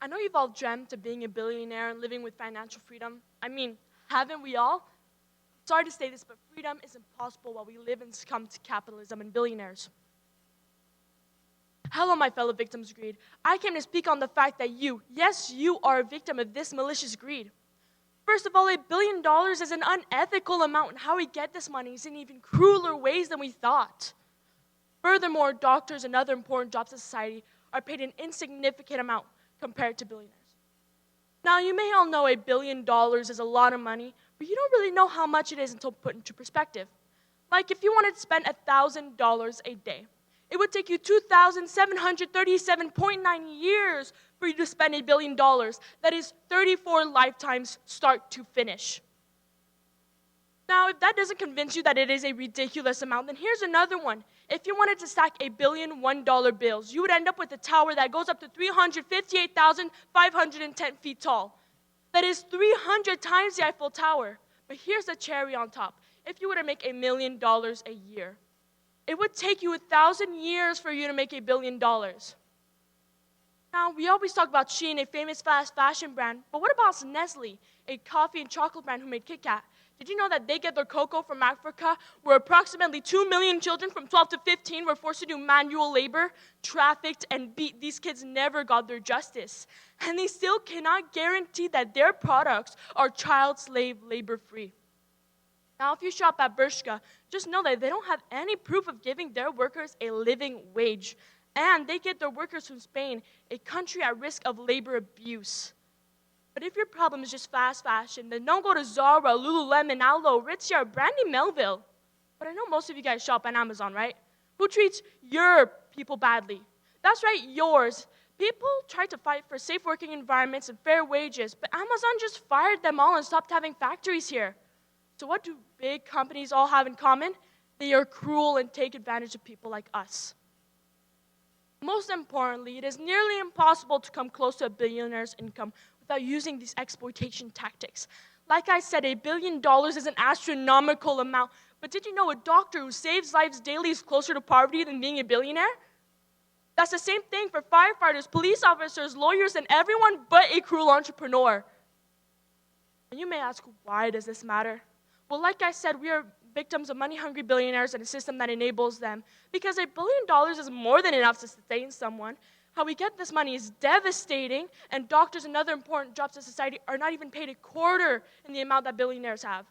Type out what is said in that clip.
I know you've all dreamt of being a billionaire and living with financial freedom. I mean, haven't we all? Sorry to say this, but freedom is impossible while we live and succumb to capitalism and billionaires. Hello, my fellow victims of greed. I came to speak on the fact that you, yes, you are a victim of this malicious greed. First of all, $1 billion is an unethical amount, and how we get this money is in even crueler ways than we thought. Furthermore, doctors and other important jobs in society are paid an insignificant amount compared to billionaires. Now, you may all know $1 billion is a lot of money, but you don't really know how much it is until put into perspective. Like if you wanted to spend $1,000 a day, it would take you 2,737.9 years for you to spend $1 billion. That is 34 lifetimes start to finish. Now, if that doesn't convince you that it is a ridiculous amount, then here's another one. If you wanted to stack $1 billion $1 bills, you would end up with a tower that goes up to 358,510 feet tall. That is 300 times the Eiffel Tower. But here's the cherry on top. If you were to make $1 million a year, it would take you 1,000 years for you to make $1 billion. Now, we always talk about Shein, a famous fast fashion brand, but what about Nestle, a coffee and chocolate brand who made Kit Kat? Did you know that they get their cocoa from Africa, where approximately 2 million children from 12 to 15 were forced to do manual labor, trafficked, and beat? These kids never got their justice. And they still cannot guarantee that their products are child slave labor free. Now, if you shop at Bershka, just know that they don't have any proof of giving their workers a living wage. And they get their workers from Spain, a country at risk of labor abuse. But if your problem is just fast fashion, then don't go to Zara, Lululemon, Alo, Aritzia, or Brandy Melville. But I know most of you guys shop on Amazon, right? Who treats your people badly? That's right, yours. People try to fight for safe working environments and fair wages, but Amazon just fired them all and stopped having factories here. So what do big companies all have in common? They are cruel and take advantage of people like us. Most importantly, it is nearly impossible to come close to a billionaire's income without using these exploitation tactics. Like I said, $1 billion is an astronomical amount, but did you know a doctor who saves lives daily is closer to poverty than being a billionaire? That's the same thing for firefighters, police officers, lawyers, and everyone but a cruel entrepreneur. And you may ask, why does this matter? Well, like I said, we are victims of money-hungry billionaires and a system that enables them. Because $1 billion is more than enough to sustain someone. How we get this money is devastating, and doctors and other important jobs in society are not even paid a quarter in the amount that billionaires have.